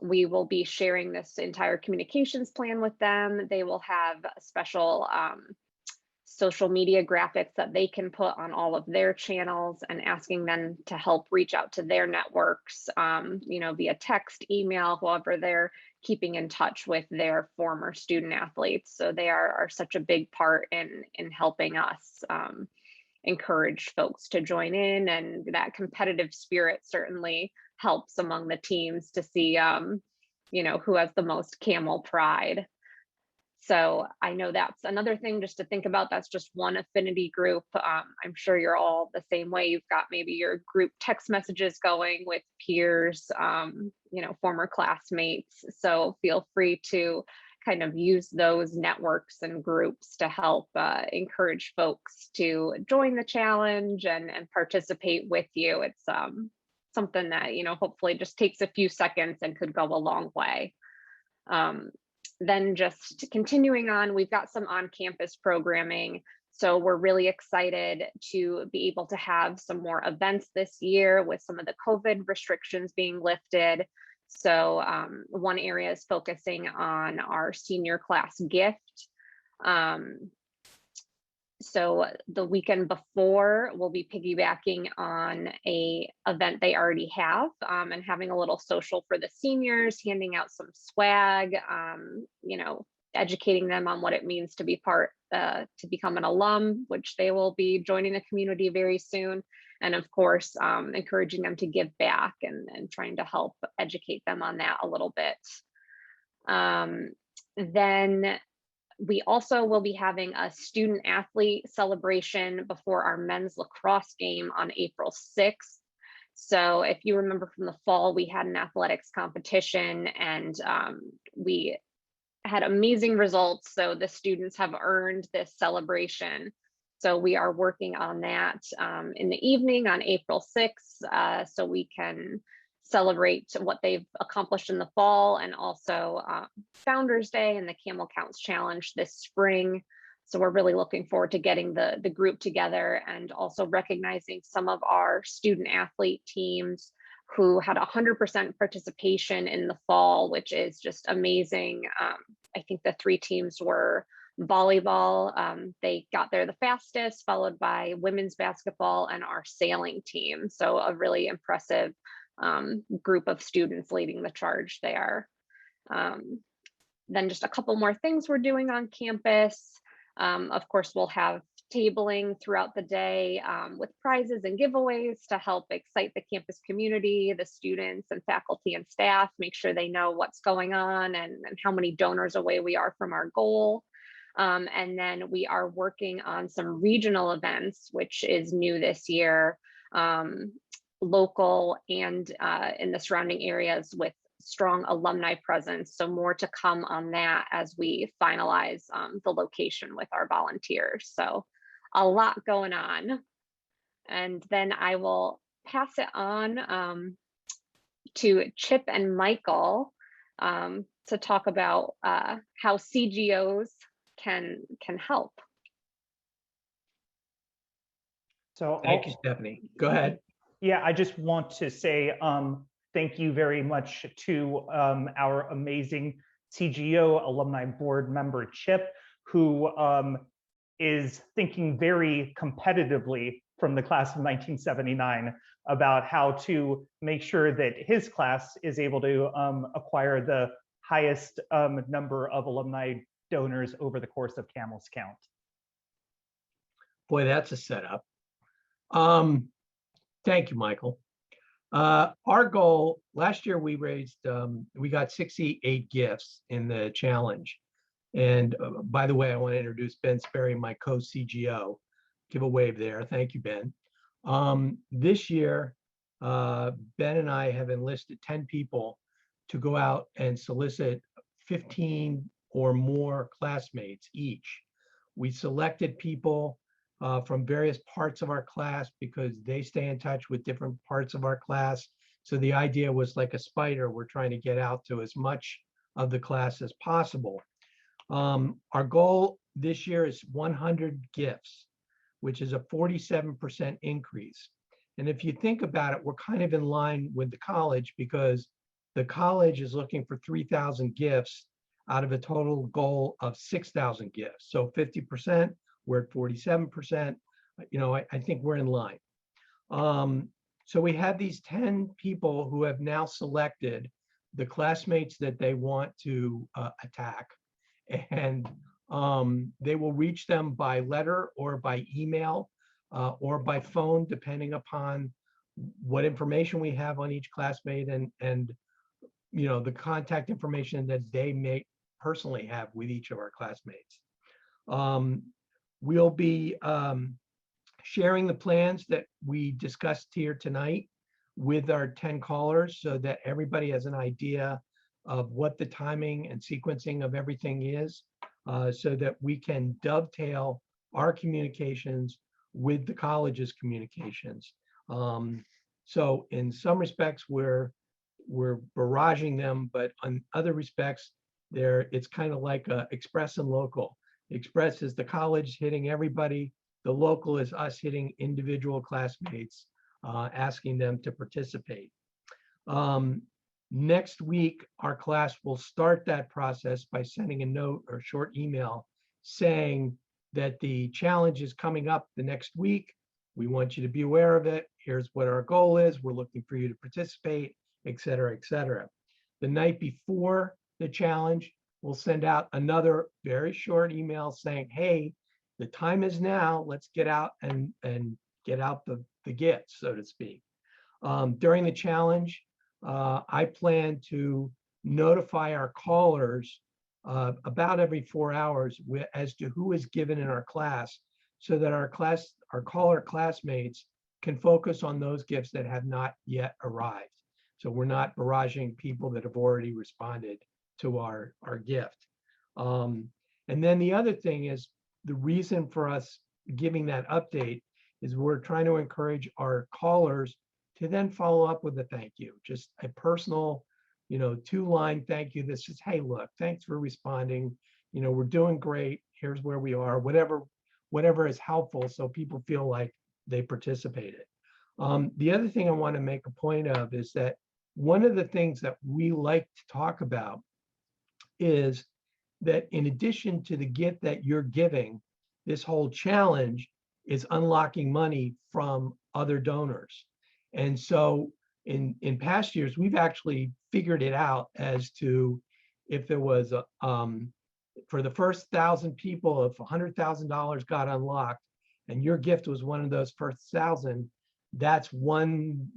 we will be sharing this entire communications plan with them. They will have special social media graphics that they can put on all of their channels, and asking them to help reach out to their networks, via text, email, however they're keeping in touch with their former student athletes. So they are such a big part in helping us encourage folks to join in, and that competitive spirit certainly helps among the teams to see who has the most camel pride. So I know that's another thing just to think about. That's just one affinity group. I'm sure you're all the same way. You've got maybe your group text messages going with peers, former classmates. So feel free to kind of use those networks and groups to help encourage folks to join the challenge and participate with you. It's something that, hopefully just takes a few seconds and could go a long way. Then just continuing on, we've got some on-campus programming. So we're really excited to be able to have some more events this year with some of the COVID restrictions being lifted. So one area is focusing on our senior class gift. So the weekend before, we'll be piggybacking on a event they already have, and having a little social for the seniors, handing out some swag, educating them on what it means to be to become an alum, which they will be joining the community very soon. And of course, encouraging them to give back and trying to help educate them on that a little bit. Then we also will be having a student athlete celebration before our men's lacrosse game on April 6th. So if you remember from the fall, we had an athletics competition and we had amazing results. So the students have earned this celebration. So we are working on that in the evening on April 6th, so we can celebrate what they've accomplished in the fall, and also Founders Day and the Camel Counts Challenge this spring. So we're really looking forward to getting the group together, and also recognizing some of our student athlete teams who had 100% participation in the fall, which is just amazing. I think the 3 teams were volleyball. They got there the fastest, followed by women's basketball and our sailing team. So a really impressive group of students leading the charge there. Then just a couple more things we're doing on campus. Of course, we'll have tabling throughout the day with prizes and giveaways to help excite the campus community, the students and faculty and staff, make sure they know what's going on and how many donors away we are from our goal. And then we are working on some regional events, which is new this year, local and in the surrounding areas with strong alumni presence. So more to come on that as we finalize the location with our volunteers. So a lot going on. And then I will pass it on to Chip and Michael to talk about how CGOs can help. So thank you, Stephanie. Go ahead. Yeah, I just want to say thank you very much to our amazing CGO alumni board member, Chip, who is thinking very competitively from the class of 1979 about how to make sure that his class is able to acquire the highest number of alumni donors over the course of Camel's Count. Boy, that's a setup. Thank you, Michael. Our goal last year, we raised, we got 68 gifts in the challenge. And by the way, I want to introduce Ben Sperry, my co-CGO. Give a wave there. Thank you, Ben. This year, Ben and I have enlisted 10 people to go out and solicit 15 or more classmates each. We selected people from various parts of our class because they stay in touch with different parts of our class. So the idea was like a spider, we're trying to get out to as much of the class as possible. Our goal this year is 100 gifts, which is a 47% increase. And if you think about it, we're kind of in line with the college because the college is looking for 3,000 gifts out of a total goal of 6,000 gifts. So 50%, we're at 47%. You know, I think we're in line. So we have these 10 people who have now selected the classmates that they want to attack. And they will reach them by letter or by email or by phone, depending upon what information we have on each classmate and you know, the contact information that they may personally have with each of our classmates. We'll be sharing the plans that we discussed here tonight with our 10 callers so that everybody has an idea of what the timing and sequencing of everything is, so that we can dovetail our communications with the college's communications. So in some respects, we're barraging them, but on other respects, it's kind of like express and local. Express is the college hitting everybody. The local is us hitting individual classmates, asking them to participate. Next week, our class will start that process by sending a note or short email saying that the challenge is coming up the next week. We want you to be aware of it. Here's what our goal is. We're looking for you to participate, et cetera, et cetera. The night before the challenge, we'll send out another very short email saying, hey, the time is now. Let's get out and get out the gifts, so to speak. During the challenge, I plan to notify our callers about every 4 hours as to who is given in our class, so that our caller classmates can focus on those gifts that have not yet arrived. So we're not barraging people that have already responded to our gift. And then the other thing is, the reason for us giving that update is we're trying to encourage our callers to then follow up with a thank you, just a personal, you know, 2-line thank you that says, hey, look, thanks for responding. You know, we're doing great. Here's where we are, whatever is helpful so people feel like they participated. The other thing I want to make a point of is that one of the things that we like to talk about is that in addition to the gift that you're giving, this whole challenge is unlocking money from other donors. And so in past years, we've actually figured it out as to if there was for the first 1,000 people, if $100,000 got unlocked and your gift was one of those first 1,000, that's one,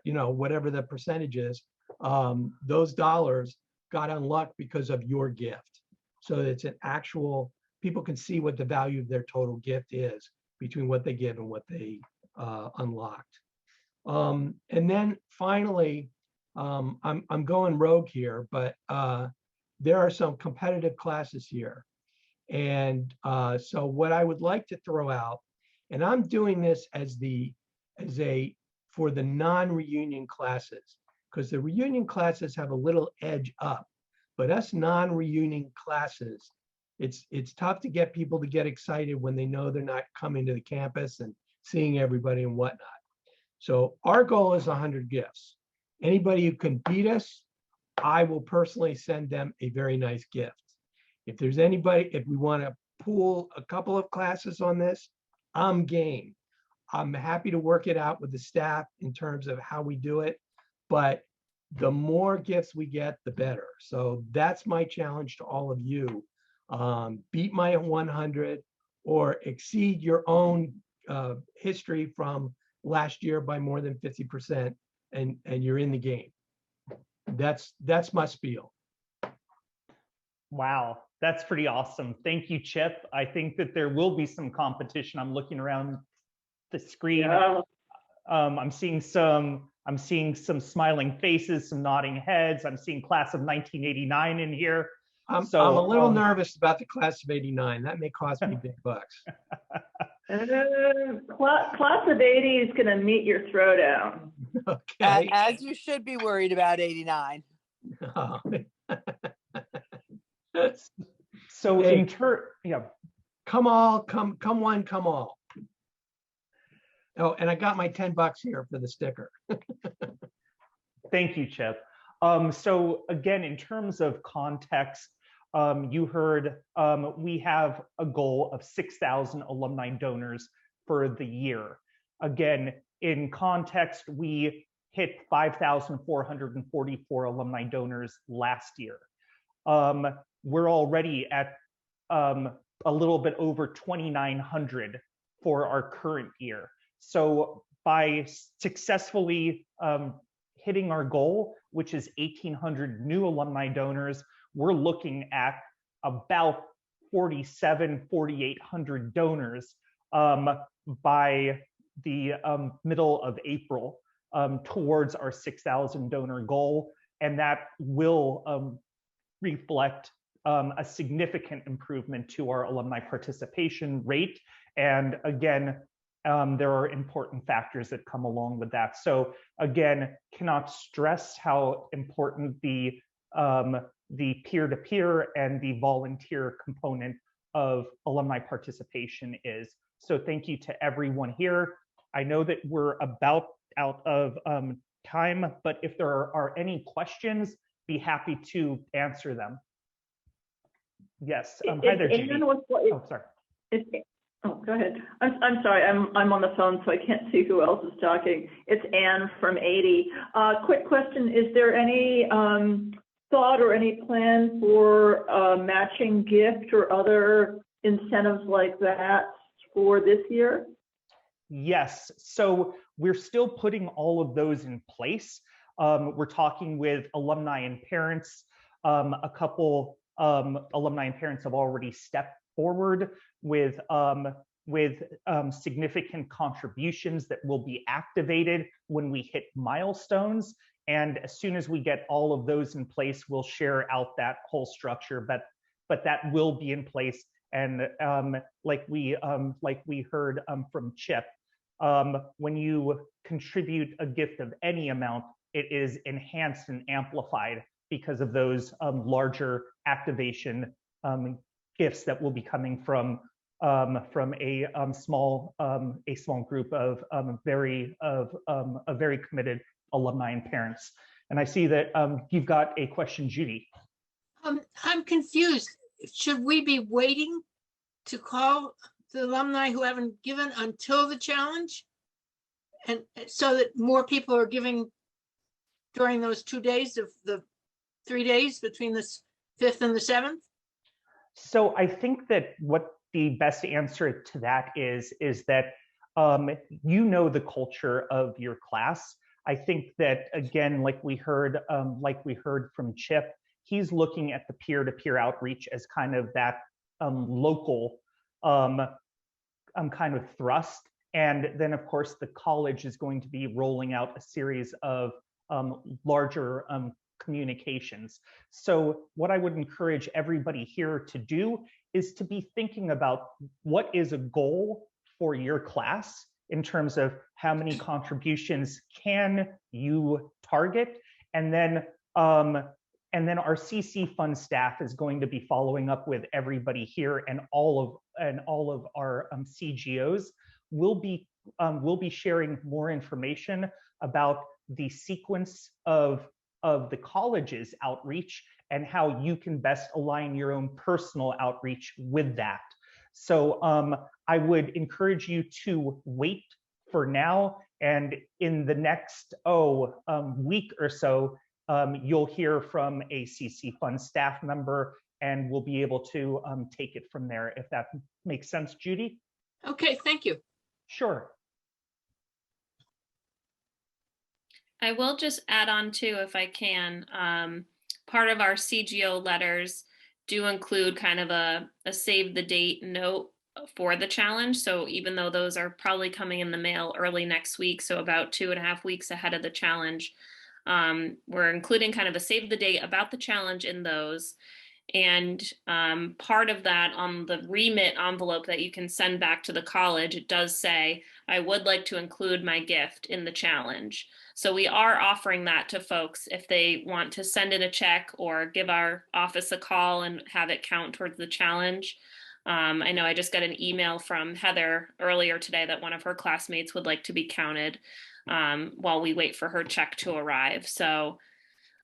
you know, whatever the percentage is, those dollars got unlocked because of your gift. So it's an actual, people can see what the value of their total gift is between what they give and what they unlocked. And then finally, I'm going rogue here, but there are some competitive classes here. And so what I would like to throw out, and I'm doing this for the non-reunion classes, because the reunion classes have a little edge up, but us non-reunion classes, it's tough to get people to get excited when they know they're not coming to the campus and seeing everybody and whatnot. So our goal is 100 gifts. Anybody who can beat us, I will personally send them a very nice gift. If there's anybody, if we want to pool a couple of classes on this, I'm game. I'm happy to work it out with the staff in terms of how we do it, but the more gifts we get, the better. So that's my challenge to all of you. Beat my 100 or exceed your own history from last year by more than 50%, and you're in the game. That's my spiel. Wow, That's pretty awesome. Thank you, Chip. I think that there will be some competition. I'm looking around the screen. Yeah. I'm seeing some smiling faces, some nodding heads. I'm seeing class of 1989 in here. I'm a little nervous about the class of '89. That may cost me big bucks. Class of 80 is going to meet your throwdown. Okay. As you should be worried about 89. Oh. So Hey, yeah. come one, come all. Oh, and I got my $10 here for the sticker. Thank you, Chip. So again, in terms of context, you heard we have a goal of 6,000 alumni donors for the year. Again, in context, we hit 5,444 alumni donors last year. We're already at a little bit over 2,900 for our current year. So by successfully hitting our goal, which is 1,800 new alumni donors, we're looking at about 4,800 donors by the middle of April towards our 6,000 donor goal. And that will reflect a significant improvement to our alumni participation rate. And again, there are important factors that come along with that. So again, cannot stress how important the peer-to-peer and the volunteer component of alumni participation is. So thank you to everyone here. I know that we're about out of time, but if there are any questions, be happy to answer them. Yes. Hi there, Judy. Oh, sorry. Oh, go ahead. I'm sorry. I'm on the phone, so I can't see who else is talking. It's Anne from 80. Quick question: is there any thought or any plan for a matching gift or other incentives like that for this year? Yes. So we're still putting all of those in place. We're talking with alumni and parents. A couple alumni and parents have already stepped forward with significant contributions that will be activated when we hit milestones. And as soon as we get all of those in place, we'll share out that whole structure. But that will be in place. And like we heard from Chip, when you contribute a gift of any amount, it is enhanced and amplified because of those larger activation gifts that will be coming from a small group of very committed alumni and parents. And I see that you've got a question, Judy. I'm confused. Should we be waiting to call the alumni who haven't given until the challenge, and so that more people are giving during those 2 days of the 3 days between the 5th and the 7th? So I think that what the best answer to that is that you know the culture of your class. I think that, again, like we heard from Chip, he's looking at the peer-to-peer outreach as kind of that local kind of thrust. And then, of course, the college is going to be rolling out a series of larger communications. So what I would encourage everybody here to do is to be thinking about what is a goal for your class in terms of how many contributions can you target, and then our CC Fund staff is going to be following up with everybody here, and all of our CGOs will be sharing more information about the sequence of the college's outreach and how you can best align your own personal outreach with that. So I would encourage you to wait for now, and in the next week or so, you'll hear from a CC Fund staff member, and we'll be able to take it from there, if that makes sense, Judy. Okay, thank you. Sure. I will just add on too, if I can, part of our CGO letters do include kind of a save the date note for the challenge. So even though those are probably coming in the mail early next week, so about 2.5 weeks ahead of the challenge, we're including kind of a save the date about the challenge in those. And part of that, on the remit envelope that you can send back to the college, it does say, I would like to include my gift in the challenge. So we are offering that to folks if they want to send in a check or give our office a call and have it count towards the challenge. I know I just got an email from Heather earlier today that one of her classmates would like to be counted while we wait for her check to arrive. So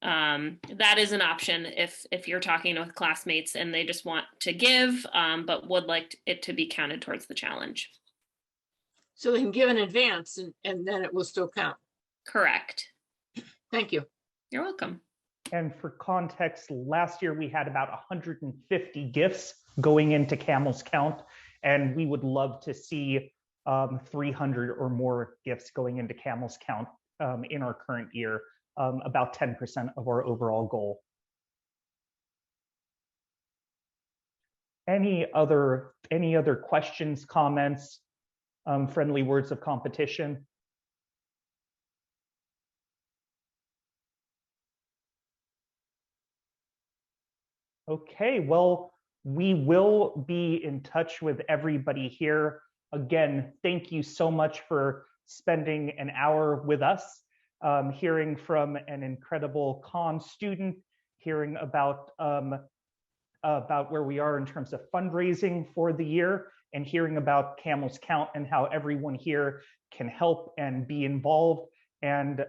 that is an option if you're talking with classmates and they just want to give, but would like it to be counted towards the challenge. So they can give in advance and then it will still count. Correct. Thank you. You're welcome. And for context, last year we had about 150 gifts going into Camel's Count, and we would love to see 300 or more gifts going into Camel's Count in our current year, about 10% of our overall goal. Any other questions, comments, friendly words of competition? Okay, well, we will be in touch with everybody here. Again, thank you so much for spending an hour with us, hearing from an incredible con student, hearing about where we are in terms of fundraising for the year, and hearing about Camel's Count and how everyone here can help and be involved, and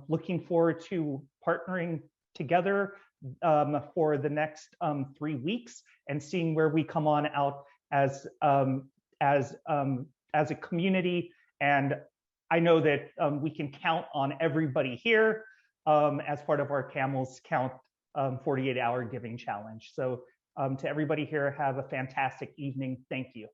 looking forward to partnering together for the next 3 weeks and seeing where we come on out as a community. And I know that we can count on everybody here as part of our Camel's Count 48-hour giving challenge. So to everybody here, have a fantastic evening. Thank you.